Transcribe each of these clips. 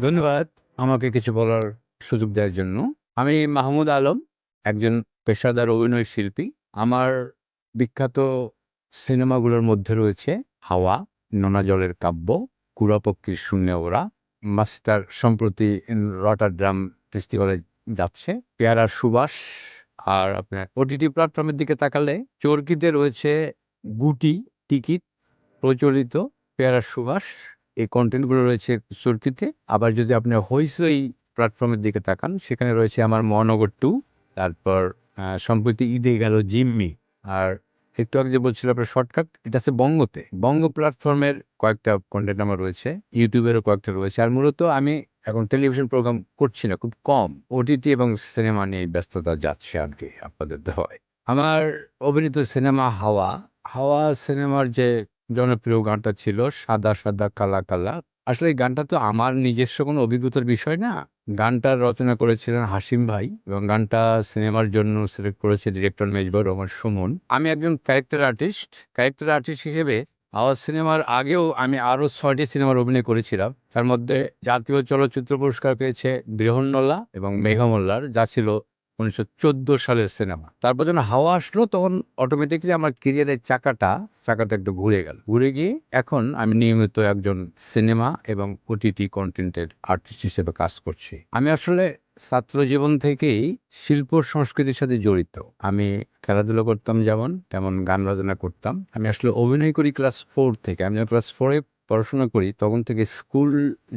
ধন্যবাদ আমাকে কিছু বলার সুযোগ দেওয়ার জন্য। আমি মাহমুদ আলম, একজন পেশাদার অভিনয় শিল্পী। আমার বিখ্যাত সিনেমাগুলোর মধ্যে রয়েছে 'হাওয়া', 'নোনা জলের কাব্য', 'কুড়া পক্ষীর শূন্যে ওড়া', 'মাস্টার' সম্প্রতি রটারডাম ফেস্টিভ্যালে যাচ্ছে, 'পেয়ারার সুবাস'। আর আপনার ওটিটি প্ল্যাটফর্মের দিকে তাকালে চরকিতে রয়েছে 'গুটি', 'টিকিট', প্রচলিত, 'পেয়ারার সুবাস'। এই কনটেন্টগুলো রয়েছে চরকিতে। আবার যদি আপনি হইচই প্ল্যাটফর্মের দিকে তাকান, সেখানে রয়েছে আমার 'মহানগর 2', তারপর সম্প্রতি ঈদে গেল 'জিম্মি'। আর একটু আগে যে বলছিলাম আপনার শর্টকাট, এটা আছে বঙ্গতে। বঙ্গ প্ল্যাটফর্মের কয়েকটা কনটেন্ট আমার রয়েছে, ইউটিউবেরও কয়েকটা রয়েছে। আর মূলত আমি এখন টেলিভিশন প্রোগ্রাম করছি না, খুব কম। ওটিটি এবং সিনেমা নিয়ে ব্যস্ততা যাচ্ছে আরকি আপনাদের দোয়ায়। আমার অভিনীত সিনেমা 'হাওয়া'। 'হাওয়া' সিনেমার যে জনপ্রিয় গানটা ছিল 'সাদা সাদা কালা কালা'। আসলে এই গানটা তো আমার নিজস্ব কোনো অভিজ্ঞতার বিষয় না। গানটার রচনা করেছিলেন হাসিম ভাই এবং গানটা সিনেমার জন্য সিলেক্ট করেছে ডিরেক্টর মেজবাহ রহমান সুমন। আমি একজন ক্যারেক্টার আর্টিস্ট। ক্যারেক্টার আর্টিস্ট হিসেবে 'হাওয়া' সিনেমার আগেও আমি আরও ৬টি সিনেমার অভিনয় করেছিলাম। তার মধ্যে জাতীয় চলচ্চিত্র পুরস্কার পেয়েছে 'বৃহন্নলা' এবং 'মেঘমল্লার', যা ছিল ১৯১৪ সালের সিনেমা। তারপর যখন 'হাওয়া' আসলো তখন অটোমেটিক্যালি আমার ক্যারিয়ারের চাকাটা একটু ঘুরে গেল। ঘুরে গিয়ে এখন আমি নিয়মিত একজন সিনেমা এবং ওটিটি কনটেন্টের আর্টিস্ট হিসেবে কাজ করছি। আমি আসলে ছাত্র জীবন থেকেই শিল্প সংস্কৃতির সাথে জড়িত। আমি খেলাধুলা করতাম যেমন, তেমন গান বাজনা করতাম। আমি আসলে অভিনয় করি ক্লাস 4 থেকে। আমি যখন ক্লাস 4 এ পড়াশোনা করি তখন থেকে স্কুল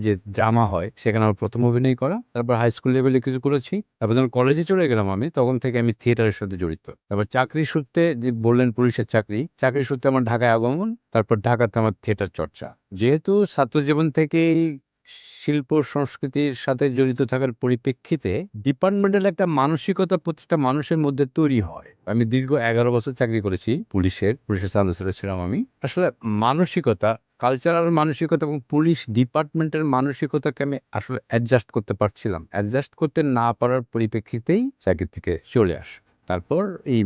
যে ড্রামা হয় সেখানে আমার ১ম অভিনয় করা। তারপর হাই স্কুল লেভেলে কিছু করেছি। তারপর যখন কলেজে চলে গেলাম আমি, তখন থেকে আমি থিয়েটারের সাথে জড়িত। তারপর চাকরির সূত্রে যে বললেন পুলিশের চাকরির সূত্রে আমার ঢাকায় আগমন। তারপর ঢাকাতে আমার থিয়েটার চর্চা। যেহেতু ছাত্র জীবন থেকেই শিল্প সংস্কৃতির সাথে জড়িত থাকার পরিপ্রেক্ষিতে ডিপার্টমেন্টাল একটা মানসিকতা প্রত্যেকটা মানুষের মধ্যে তৈরি হয়। আমি দীর্ঘ ১১ বছর চাকরি করেছি পুলিশের সাব ইন্সপেক্টর ছিলাম আমি। আসলে মানসিকতা, কালচারাল মানসিকতা এবং পুলিশ ডিপার্টমেন্টের মানসিকতাকে আমি আসলে অ্যাডজাস্ট করতে পারছিলাম। অ্যাডজাস্ট করতে না পারার পরিপ্রেক্ষিতেই চাকরি থেকে চলে আসি। তারপর এই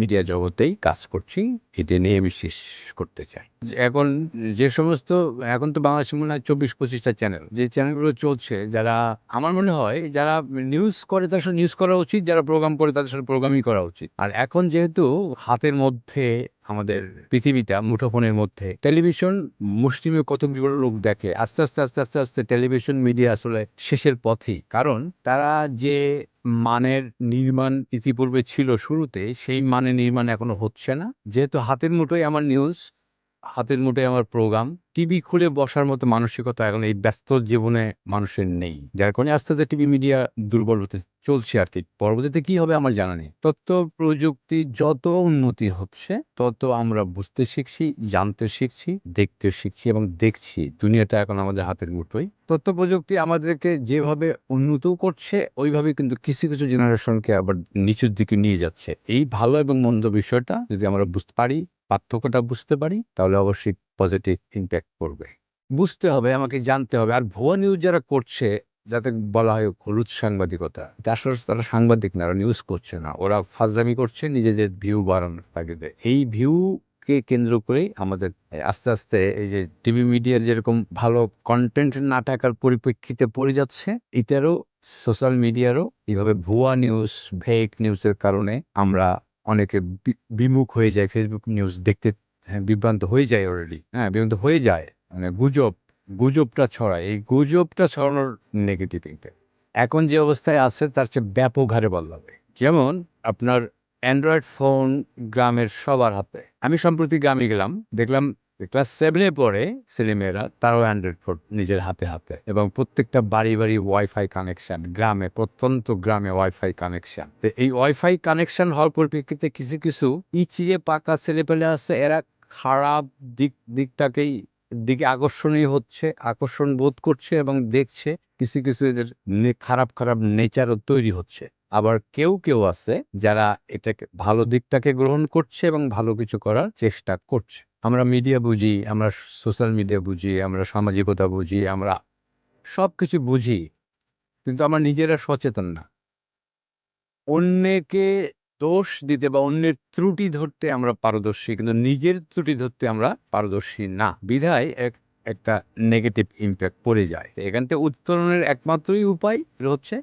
মিডিয়া জগতেই কাজ করছি। এটা নিয়ে আমি শেষ করতে চাই। এখন যে সমস্ত এখন তো বাংলাদেশে মনে হয় ২৪-২৫ টা চ্যানেল। যে চ্যানেলগুলো চলছে, যারা আমার মনে হয় যারা নিউজ করে তাদের সাথে নিউজ করা উচিত, যারা প্রোগ্রাম করে তাদের সাথে প্রোগ্রামই করা উচিত। আর এখন যেহেতু হাতের মধ্যে আমাদের পৃথিবীটা মুঠোফোনের মধ্যে, টেলিভিশন মুষ্টিমেয় কতগুলো লোক দেখে। আস্তে আস্তে টেলিভিশন মিডিয়া আসলে শেষের পথেই। কারণ তারা যে মানের নির্মাণ ইতিপূর্বে ছিল শুরুতে, সেই মানের নির্মাণ এখনো হচ্ছে না। যেহেতু হাতের মুঠোয় আমার নিউজ, হাতের মুঠোয় আমার প্রোগ্রাম, টিভি খুলে বসার মতো মানসিকতা এখন এই ব্যস্ত জীবনে মানুষের নেই। যার কারণে আস্তে টিভি মিডিয়া দুর্বল হতে চলছে আরকি। পরবর্তীতে কি হবে আমার জানা নেই। তথ্য প্রযুক্তি যত উন্নতি হচ্ছে, তত আমরা বুঝতে শিখছি, জানতে শিখছি, দেখতে শিখছি এবং দেখছি দুনিয়াটা এখন আমাদের হাতের মুঠোয়। তথ্য প্রযুক্তি আমাদেরকে যেভাবে উন্নতও করছে, ওইভাবে কিন্তু কিছু জেনারেশনকে আবার নিচুর দিকে নিয়ে যাচ্ছে। এই ভালো এবং মন্দ বিষয়টা যদি আমরা বুঝতে পারি, পার্থক্যটা বুঝতে পারি, তাহলে অবশ্যই পজিটিভ ইমপ্যাক্ট পড়বে। বুঝতে হবে, আমাকে জানতে হবে। আর ভুয়া নিউজ যারা করছে, যাতে বলা হয় হলুদ সাংবাদিকতা, এটা আসলে তারা সাংবাদিক না, ওরা নিউজ করছে না। ওরা ফাজলামি করছে নিজেদের ভিউ বাড়ানোর তাগিদে। এই ভিউকে কেন্দ্র করেই আমাদের আস্তে এই যে টিভি মিডিয়ার যেরকম ভালো কনটেন্ট না থাকার পরিপ্রেক্ষিতে পড়ে যাচ্ছে, এটারও সোশ্যাল মিডিয়ারও এভাবে ভুয়া নিউজ, ফেক নিউজের কারণে আমরা অনেকে বিমুখ হয়ে যাই। ফেসবুক নিউজ দেখতে বিভ্রান্ত হয়ে যায় অলরেডি। হ্যাঁ, বিভ্রান্ত হয়ে যায়। মানে গুজবটা ছড়ায়। এই গুজবটা ছড়ানোর নেগেটিভ ইমপ্যাক্ট। এখন যে অবস্থায় আছে তার চেয়ে ব্যাপক হারে বদলাবে। যেমন আপনার অ্যান্ড্রয়েড ফোন গ্রামের সবার হাতে। আমি সম্প্রতি গ্রামে গেলাম। দেখলাম ক্লাস 7 এ পড়ে ছেলেমেয়েরা, তারাও অ্যান্ড্রয়েড ফোন নিজের হাতে এবং প্রত্যেকটা বাড়ি ওয়াইফাই কানেকশন। প্রত্যন্ত গ্রামে ওয়াইফাই কানেকশন। তো এই ওয়াইফাই কানেকশন হওয়ার পরিপ্রেক্ষিতে কিছু ইচিয়ে পাকা ছেলেপেলে আছে, এরা খারাপ দিকে আকর্ষণ বোধ করছে এবং দেখছে। কিছু এদের খারাপ নেচারও তৈরি হচ্ছে। আবার কেউ আছে যারা এটাকে ভালো দিকটাকে গ্রহণ করছে এবং ভালো কিছু করার চেষ্টা করছে। আমরা মিডিয়া বুঝি, আমরা সোশ্যাল মিডিয়া বুঝি, আমরা সামাজিকতা বুঝি, আমরা সবকিছু বুঝি। কিন্তু আমরা নিজেরা সচেতন না। অন্যকে দোষ দিতে বা অন্যের ত্রুটি ধরতে আমরা পারদর্শী, কিন্তু নিজের ত্রুটি ধরতে আমরা পারদর্শী না। বিধায় একটা নেগেটিভ ইমপ্যাক্ট পড়ে যায়। এখান থেকে উত্তরণের একমাত্রই উপায় হচ্ছে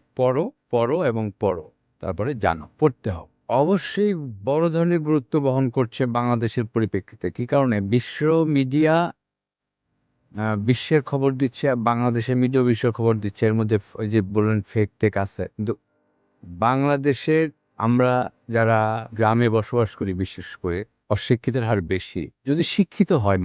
পড়ো এবং পড়ো, তারপরে জানো, পড়তে হবে। অবশ্যই বড় ধরনের গুরুত্ব বহন করছে বাংলাদেশের পরিপ্রেক্ষিতে। কি কারণে? বিশ্ব মিডিয়া বিশ্বের খবর দিচ্ছে, আর বাংলাদেশের মিডিয়াও বিশ্বের খবর দিচ্ছে। এর মধ্যে ওই যে বললেন ফেক টেক আছে। কিন্তু বাংলাদেশের আমরা যারা গ্রামে বসবাস করি, বিশেষ করে অশিক্ষিতের হার বেশি। যদি শিক্ষিত হয়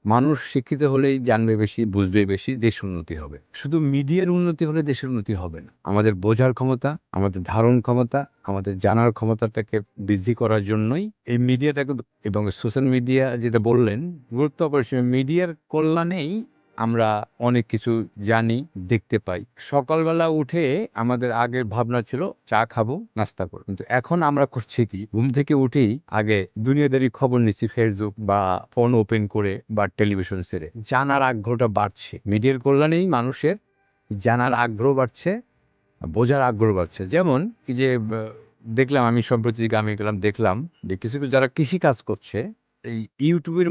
মানুষ শিক্ষিত হলেই জানবে বেশি, বুঝবে বেশি, দেশ উন্নতি হবে। শুধু মিডিয়ার উন্নতি হলে দেশের উন্নতি হবে না। আমাদের বোঝার ক্ষমতা, আমাদের ধারণ ক্ষমতা, আমাদের জানার ক্ষমতাটাকে বৃদ্ধি করার জন্যই এই মিডিয়াটাকে এবং সোশ্যাল মিডিয়া যেটা বললেন গুরুত্ব অপরিসীম। মিডিয়ার কল্যাণেই আমরা অনেক কিছু জানি, দেখতে পাই। সকালবেলা উঠে আমাদের আগের ভাবনা ছিল চা খাবো, নাস্তা করবো। কিন্তু এখন আমরা করছি কি? ঘুম থেকে উঠেই আগে দুনিয়াদারি খবর নিচ্ছি ফেসবুক বা ফোন ওপেন করে বা টেলিভিশন ছেড়ে। জানার আগ্রহটা বাড়ছে। মিডিয়ার কল্যাণেই মানুষের জানার আগ্রহ বাড়ছে, বোঝার আগ্রহ বাড়ছে। যেমন এই যে দেখলাম, আমি সম্প্রতি গ্রামে গেলাম, দেখলাম যে কিছু যারা কৃষিকাজ করছে এই ইউটিউবের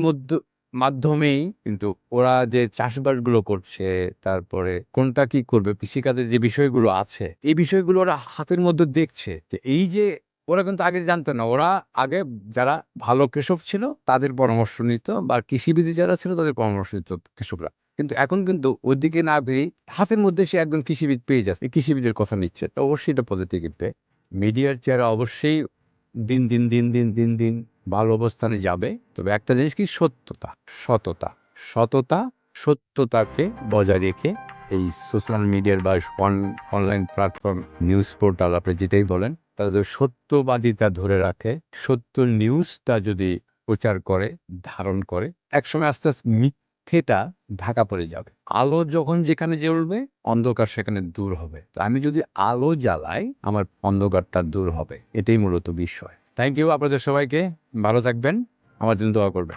মাধ্যমেই কিন্তু ওরা যে চাষবাসগুলো করছে, তারপরে কোনটা কি করবে, কৃষিকাজের যে বিষয়গুলো আছে, এই বিষয়গুলো ওরা হাতের মধ্যে দেখছে। যে এই যে ওরা কিন্তু আগে জানতো না। ওরা আগে যারা ভালো কৃষক ছিল তাদের পরামর্শ নিত, বা কৃষিবিদ যারা ছিল তাদের পরামর্শ নিত কৃষকরা। কিন্তু এখন কিন্তু ওইদিকে না বেরিয়ে হাতের মধ্যে সে একজন কৃষিবিদ পেয়ে যাচ্ছে, এই কৃষিবিদের কথা নিচ্ছে। তো অবশ্যই এটা পজিটিভ ইম্প্যাক্ট। মিডিয়ার চেহারা অবশ্যই দিন ভালো অবস্থানে যাবে। তবে একটা জিনিস কি, সততা, সত্যতাকে বজায় রেখে এই সোশ্যাল মিডিয়ার বা অনলাইন প্ল্যাটফর্ম, নিউজ পোর্টাল, আপনি যেটাই বলেন, তারা যদি সত্যবাদিতা ধরে রাখে, সত্য নিউজটা যদি প্রচার করে, ধারণ করে, একসময় আস্তে আস্তে মিথ্যেটা ঢাকা পড়ে যাবে। আলো যখন যেখানে জ্বলবে, অন্ধকার সেখানে দূর হবে। তো আমি যদি আলো জ্বালাই, আমার অন্ধকারটা দূর হবে। এটাই মূলত বিষয়। থ্যাংক ইউ আপনাদের সবাইকে। ভালো থাকবেন, আমার জন্য দোয়া করবেন।